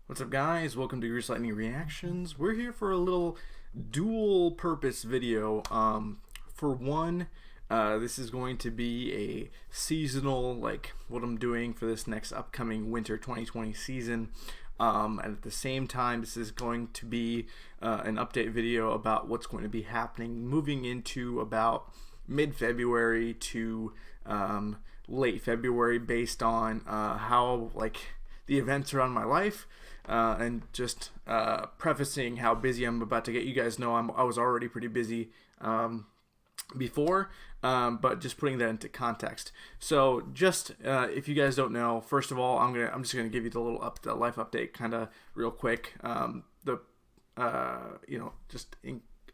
What's up, guys? Welcome to Grease Lightning Reactions. We're here for a little dual purpose video. For one, this is going to be a seasonal, like what I'm doing for this next upcoming winter 2020 season. And at the same time, this is going to be an update video about what's going to be happening moving into about mid-February to late February, based on how the events around my life. And just prefacing how busy I'm about to get. You guys know I was already pretty busy before, but just putting that into context. So just if you guys don't know, first of all, I'm just gonna give you the life update kind of real quick. Just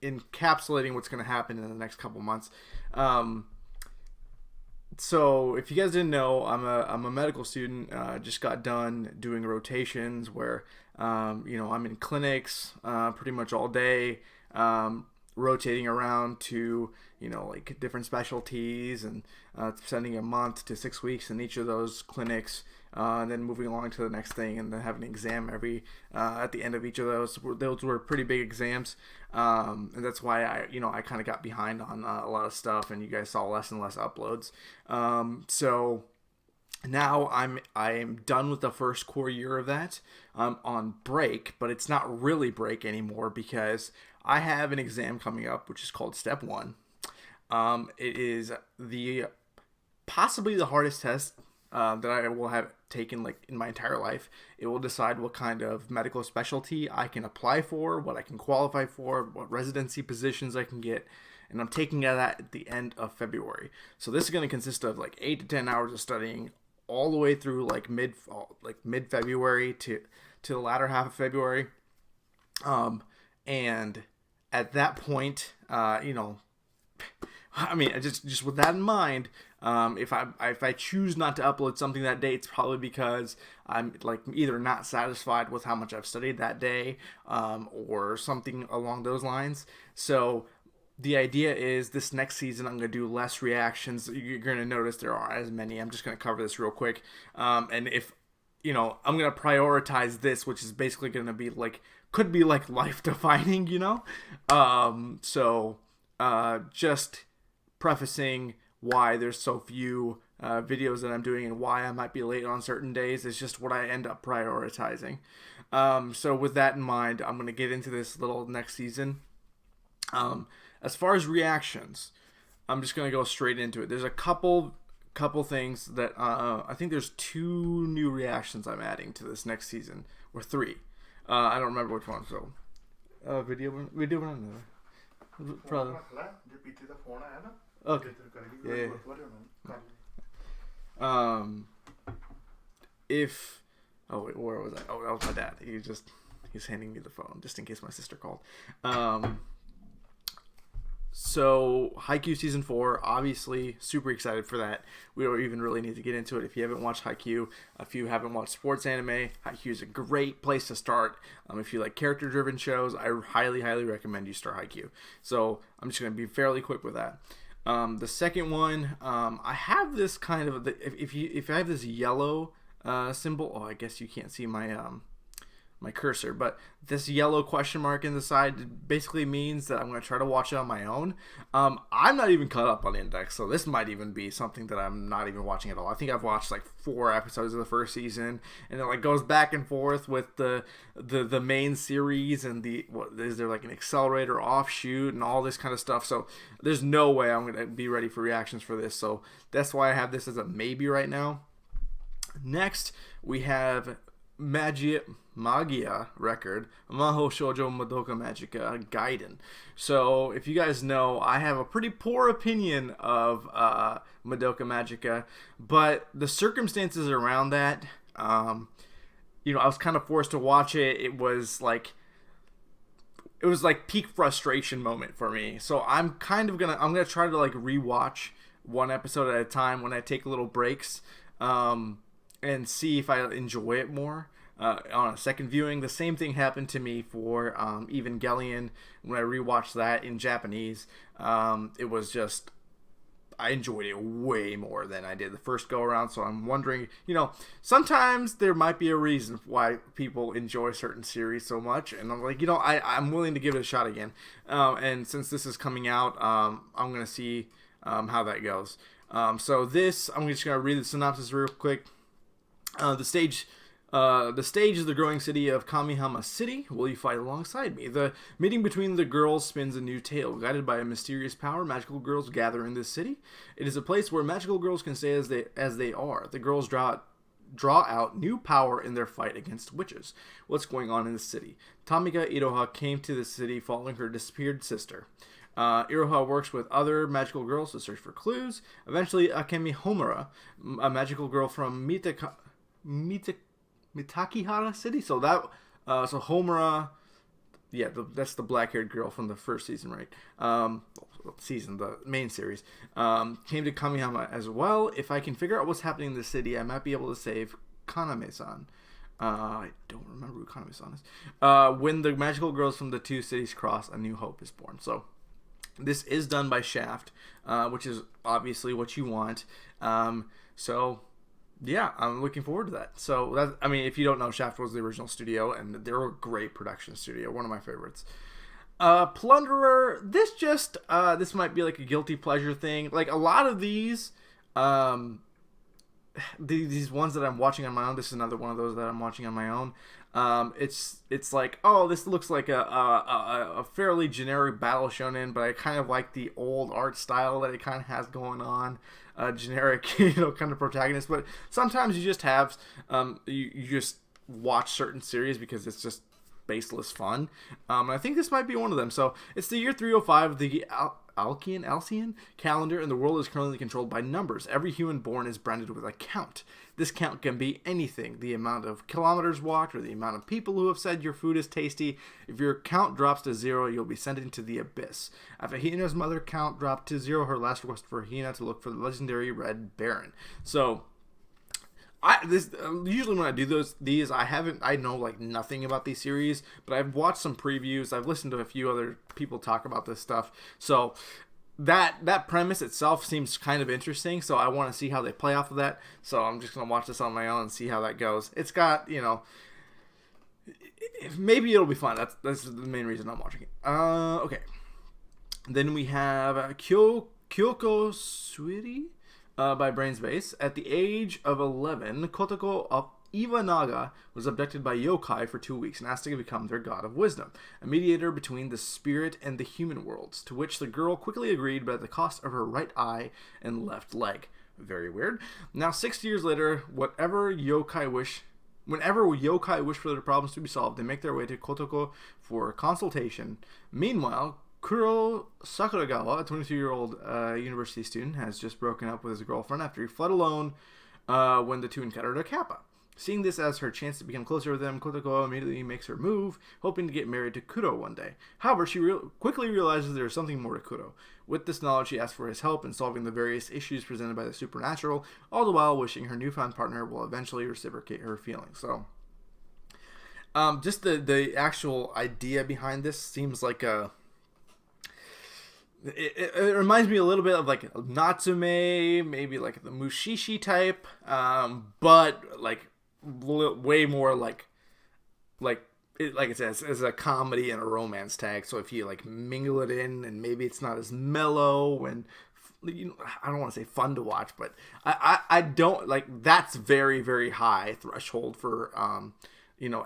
encapsulating what's gonna happen in the next couple months. So if you guys didn't know, I'm a medical student. Just got done doing rotations where I'm in clinics pretty much all day, rotating around to different specialties, and spending a month to 6 weeks in each of those clinics, and then moving along to the next thing, and then having an exam at the end of each of those. Those were pretty big exams, and that's why I kind of got behind on a lot of stuff, and you guys saw less and less uploads. So now I am done with the first core year of that. I'm on break, but it's not really break anymore because I have an exam coming up, which is called Step 1. It is possibly the hardest test that I will have taken in my entire life. It will decide what kind of medical specialty I can apply for, what I can qualify for, what residency positions I can get, and I'm taking that at the end of February. So this is going to consist of 8 to 10 hours of studying all the way through mid February to the latter half of February. And at that point, just with that in mind, if I choose not to upload something that day, it's probably because I'm either not satisfied with how much I've studied that day, or something along those lines. So the idea is this next season I'm going to do less reactions. You're going to notice there aren't as many. I'm just going to cover this real quick. And if I'm going to prioritize this, which is basically going to be could be life defining, just prefacing why there's so few videos that I'm doing and why I might be late on certain days. It's just what I end up prioritizing. So with that in mind, I'm going to get into this little next season. As far as reactions, I'm just going to go straight into it. There's a couple things that I think there's 2 new reactions I'm adding to this next season, or 3. I don't remember which one. So video बनाना है okay. Yeah. Where was I? Oh, that was my dad. He's handing me the phone just in case my sister called. So Haikyuu season 4, obviously super excited for that. We don't even really need to get into it if you haven't watched Haikyuu. If you haven't watched sports anime, Haikyuu is a great place to start. If you like character-driven shows, I highly recommend you start Haikyuu. So I'm just going to be fairly quick with that. The second one, I have this kind of if I have this yellow symbol. Oh, I guess you can't see my cursor, but this yellow question mark in the side basically means that I'm going to try to watch it on my own. I'm not even caught up on Index, so this might even be something that I'm not even watching at all. I think I've watched 4 episodes of the first season, and it goes back and forth with the main series and is there an accelerator offshoot and all this kind of stuff. So there's no way I'm going to be ready for reactions for this. So that's why I have this as a maybe right now. Next, we have Magia record, Maho Shoujo Madoka Magica Gaiden. So if you guys know, I have a pretty poor opinion of Madoka Magica, but the circumstances around that, I was kind of forced to watch it. It was peak frustration moment for me. So I'm gonna try to rewatch one episode at a time when I take little breaks, and see if I enjoy it more on a second viewing. The same thing happened to me for Evangelion when I rewatched that in Japanese. It was just I enjoyed it way more than I did the first go around. So I'm wondering, sometimes there might be a reason why people enjoy certain series so much. And I'm like, I'm willing to give it a shot again. And since this is coming out, I'm going to see how that goes. So this, I'm just going to read the synopsis real quick. The stage is the growing city of Kamihama City. Will you fight alongside me? The meeting between the girls spins a new tale. Guided by a mysterious power, magical girls gather in this city. It is a place where magical girls can stay as they are. The girls draw out new power in their fight against witches. What's going on in the city? Tamika Iroha came to the city following her disappeared sister. Iroha works with other magical girls to search for clues. Eventually, Akemi Homura, a magical girl from Mitakihara City. So Homura, yeah, that's the black-haired girl from the first season, right? The main series, came to Kamihama as well. If I can figure out what's happening in the city, I might be able to save Kaname-san. I don't remember who Kaname-san is. When the magical girls from the two cities cross, a new hope is born. So this is done by Shaft, which is obviously what you want. Yeah, I'm looking forward to that. So, if you don't know, Shaft was the original studio, and they're a great production studio. One of my favorites. Plunderer, this might be like a guilty pleasure thing. Like, a lot of these ones that I'm watching on my own, this is another one of those that I'm watching on my own. It's like, oh, this looks like a fairly generic battle shonen, but I kind of like the old art style that it kind of has going on. Generic, kind of protagonist. But sometimes you just have, you just watch certain series because it's just baseless fun. And I think this might be one of them. So it's the year 305 of the Alcian calendar, and the world is currently controlled by numbers. Every human born is branded with a count. This count can be anything: the amount of kilometers walked or the amount of people who have said your food is tasty. If your count drops to 0, you'll be sent into the abyss. After Hina's mother count dropped to 0, her last request for Hina to look for the legendary Red Baron. So usually when I do these, I know like nothing about these series, but I've watched some previews. I've listened to a few other people talk about this stuff. So that premise itself seems kind of interesting. So I want to see how they play off of that. So I'm just gonna watch this on my own and see how that goes. It's got, maybe it'll be fun. That's the main reason I'm watching it. Okay. Then we have Kyoko Suiri. By Brains Base. At the age of 11, Kotoko of Iwanaga was abducted by yokai for 2 weeks and asked to become their god of wisdom, a mediator between the spirit and the human worlds, to which the girl quickly agreed, but at the cost of her right eye and left leg. Very weird. Now, 6 years later, whenever yokai wish for their problems to be solved, they make their way to Kotoko for consultation. Meanwhile, Kuro Sakuragawa, a 22-year-old university student, has just broken up with his girlfriend after he fled alone when the two encountered a kappa. Seeing this as her chance to become closer with them, Kotoko immediately makes her move, hoping to get married to Kuro one day. However, she quickly realizes there is something more to Kuro. With this knowledge, she asks for his help in solving the various issues presented by the supernatural, all the while wishing her newfound partner will eventually reciprocate her feelings. So, just the actual idea behind this seems like a... It reminds me a little bit of like Natsume, maybe like the Mushishi type, but like way more like it says as a comedy and a romance tag. So if you like mingle it in, and maybe it's not as mellow and I don't want to say fun to watch, but I don't like, that's very, very high threshold for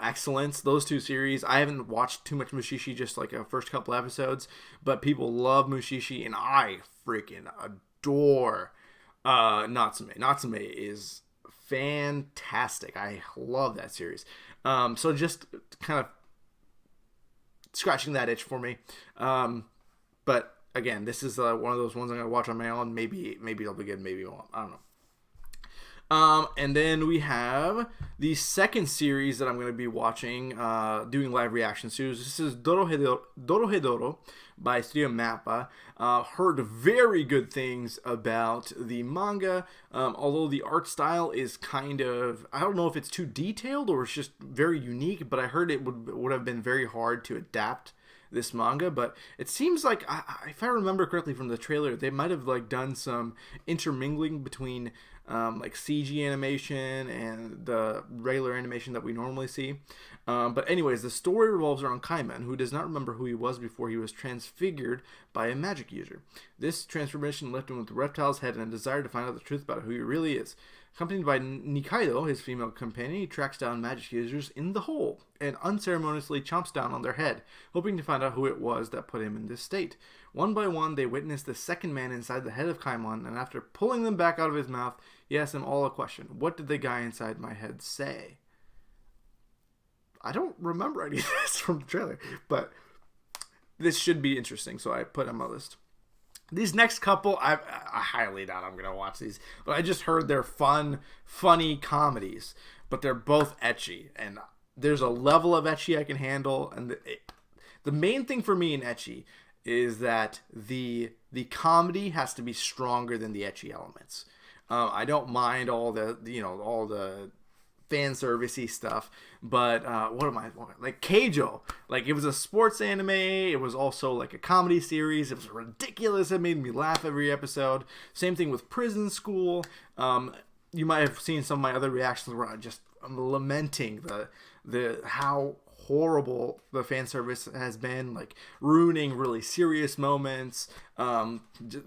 excellence. Those two series, I haven't watched too much Mushishi, just like a first couple episodes, but people love Mushishi, and I freaking adore Natsume. Natsume is fantastic. I love that series. So just kind of scratching that itch for me. But again, this is one of those ones I'm gonna watch on my own. Maybe it'll be good, maybe it won't. I don't know. And then we have the second series that I'm going to be watching, doing live reaction series. This is Dorohedoro by Studio Mappa. Heard very good things about the manga, although the art style is kind of, I don't know if it's too detailed or it's just very unique, but I heard it would have been very hard to adapt this manga, but it seems like if I remember correctly from the trailer, they might have like done some intermingling between like CG animation and the regular animation that we normally see. But anyways, the story revolves around Kaiman, who does not remember who he was before he was transfigured by a magic user. This transformation left him with a reptile's head and a desire to find out the truth about who he really is. Accompanied by Nikaido, his female companion, he tracks down magic users in the hole and unceremoniously chomps down on their head, hoping to find out who it was that put him in this state. One by one, they witness the second man inside the head of Kaimon, and after pulling them back out of his mouth, he asks them all a question. What did the guy inside my head say? I don't remember any of this from the trailer, but this should be interesting, so I put on my list. These next couple, I highly doubt I'm going to watch these, but I just heard they're funny comedies, but they're both ecchi, and there's a level of ecchi I can handle, and the main thing for me in ecchi is that the comedy has to be stronger than the ecchi elements. I don't mind all the fan servicey stuff, but like Keijo, like it was a sports anime, it was also like a comedy series, it was ridiculous, it made me laugh every episode. Same thing with Prison School. You might have seen some of my other reactions where I'm lamenting the how horrible the fan service has been, like ruining really serious moments, the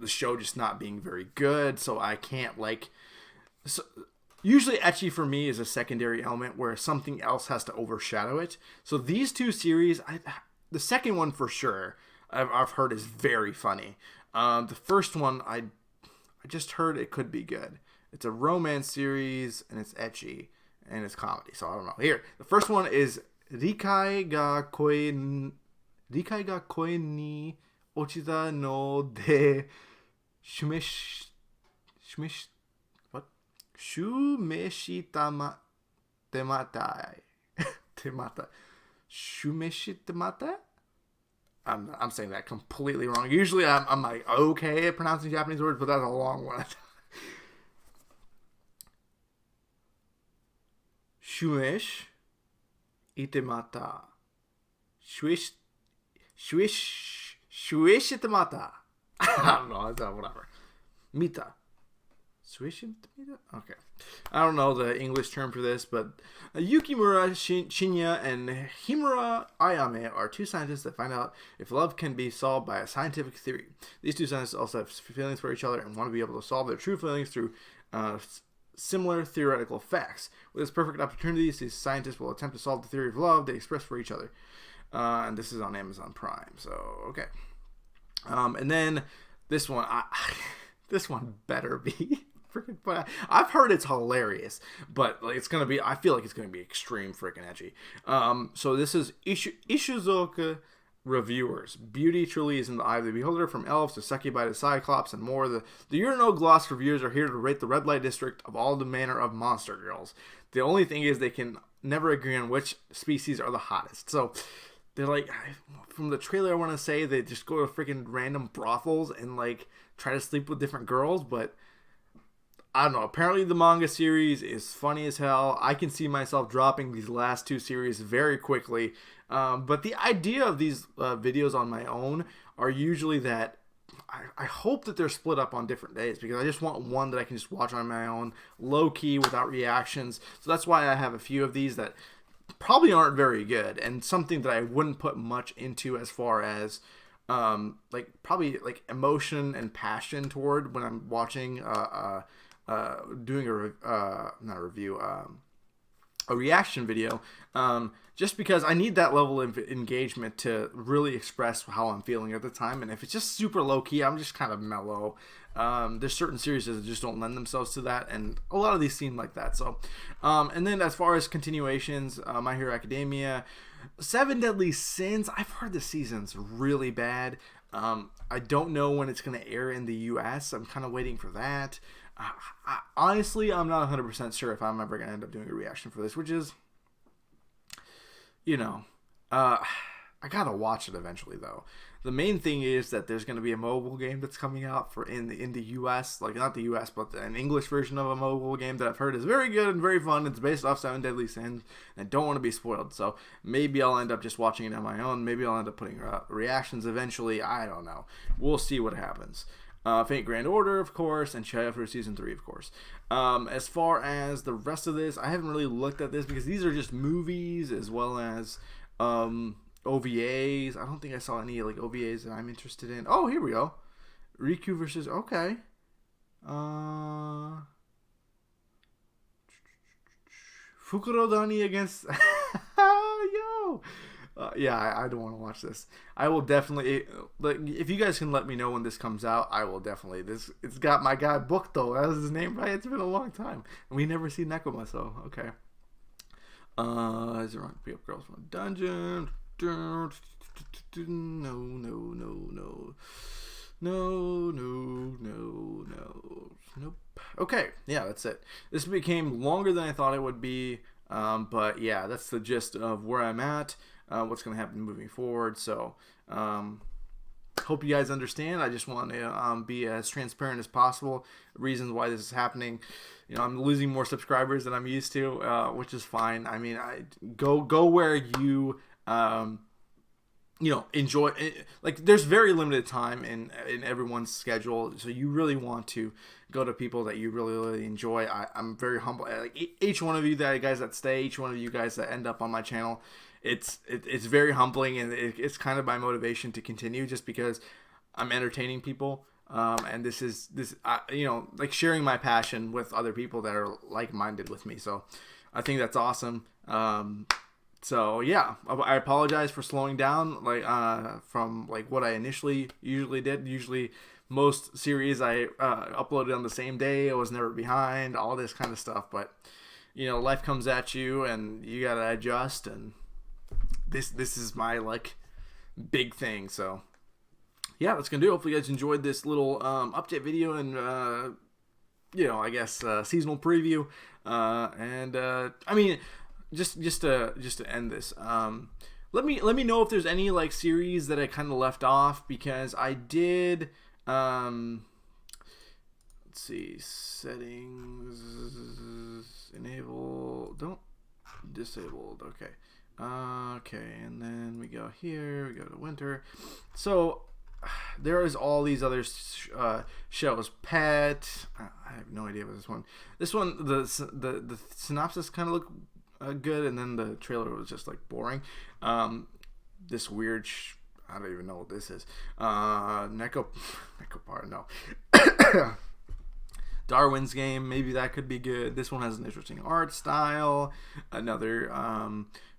show just not being very good, so I can't usually ecchi for me is a secondary element where something else has to overshadow it. So these two series, the second one for sure, I've heard is very funny. The first one, I just heard it could be good. It's a romance series, and it's ecchi, and it's comedy, so I don't know. Here, the first one is Rikai ga koe ni ochita no de shumeshitamatai. Shumeshitamatai? I'm saying that completely wrong. Usually I'm like okay at pronouncing Japanese words, but that's a long one. Shumesh itemata. Shuishitamata. I don't know. Whatever. Mita. Shuishitamita? Okay. I don't know the English term for this, but Yukimura Shinya and Himura Ayame are two scientists that find out if love can be solved by a scientific theory. These two scientists also have feelings for each other and want to be able to solve their true feelings through similar theoretical facts. With this perfect opportunity, these scientists will attempt to solve the theory of love they express for each other. And this is on Amazon Prime, so okay. And then this one, this one better be freaking funny. I've heard it's hilarious, but like, it's gonna be. I feel like it's gonna be extreme freaking edgy. So this is Ishizuka Reviewers. Beauty truly is in the eye of the beholder, from elves to succubi to cyclops and more. The Urinal Gloss reviewers are here to rate the red light district of all the manner of monster girls. The only thing is they can never agree on which species are the hottest. So they're like, from the trailer I want to say they just go to freaking random brothels and like try to sleep with different girls, but I don't know. Apparently the manga series is funny as hell. I can see myself dropping these last two series very quickly. But the idea of these videos on my own are usually that I hope that they're split up on different days, because I just want one that I can just watch on my own, low-key, without reactions. So that's why I have a few of these that probably aren't very good, and something that I wouldn't put much into as far as probably emotion and passion toward when I'm watching doing a reaction video, just because I need that level of engagement to really express how I'm feeling at the time. And if it's just super low-key, I'm just kind of mellow. There's certain series that just don't lend themselves to that, and a lot of these seem like that. So, and then as far as continuations, My Hero Academia, Seven Deadly Sins, I've heard the season's really bad. I don't know when it's going to air in the US. I'm kind of waiting for that. Honestly, I'm not 100% sure if I'm ever going to end up doing a reaction for this, which is, I gotta watch it eventually though. The main thing is that there's gonna be a mobile game that's coming out for in the U.S. Like not the U.S. but an English version of a mobile game that I've heard is very good and very fun. It's based off Seven Deadly Sins, and I don't want to be spoiled. So maybe I'll end up just watching it on my own. Maybe I'll end up putting reactions eventually. I don't know. We'll see what happens. Fate Grand Order, of course, and Chaya for Season 3, of course. As far as the rest of this, I haven't really looked at this because these are just movies as well as OVAs. I don't think I saw any like OVAs that I'm interested in. Oh, here we go. Riku versus okay. Fukurodani against yo. Yeah, I don't want to watch this. I will definitely like if you guys can let me know when this comes out. I will definitely. It's got my guy booked though. That was his name, right? It's been a long time, and we never see Nekoma, so okay. Is there pick up girls from a dungeon? No. Nope. Okay, yeah, that's it. This became longer than I thought it would be, but yeah, that's the gist of where I'm at, what's going to happen moving forward. So, hope you guys understand. I just want to be as transparent as possible. Reasons why this is happening. You know, I'm losing more subscribers than I'm used to, which is fine. I mean, I go where you enjoy it. Like there's very limited time in everyone's schedule, so you really want to go to people that you really enjoy. I'm very humble. Like each one of you guys that stay, each one of you guys that end up on my channel, it's very humbling, and it's kind of my motivation to continue, just because I'm entertaining people. And this like sharing my passion with other people that are like-minded with me. So I think that's awesome. So yeah, I apologize for slowing down, like from like what I usually did. Usually, most series I uploaded on the same day. I was never behind, all this kind of stuff. But life comes at you, and you gotta adjust. And this is my like big thing. So yeah, that's gonna do. Hopefully, you guys enjoyed this little update video and I guess seasonal preview. I mean. Just to end this, let me know if there's any like series that I kind of left off, because I did let's see, settings, enable, don't, disabled, okay, and then we go here, we go to winter. So there is all these other shows. Pet, I have no idea what this one, the synopsis kind of look good, and then the trailer was just like boring. This weird I don't even know what this is. Nekopar, no. Darwin's Game, maybe that could be good. This one has an interesting art style. Another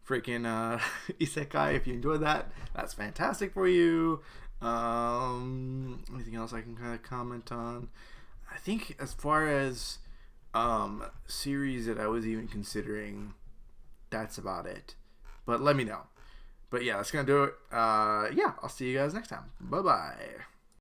freaking isekai. If you enjoy that, that's fantastic for you. Anything else I can kind of comment on? I think as far as series that I was even considering, that's about it. But let me know. But yeah, that's gonna do it. Yeah, I'll see you guys next time. Bye bye.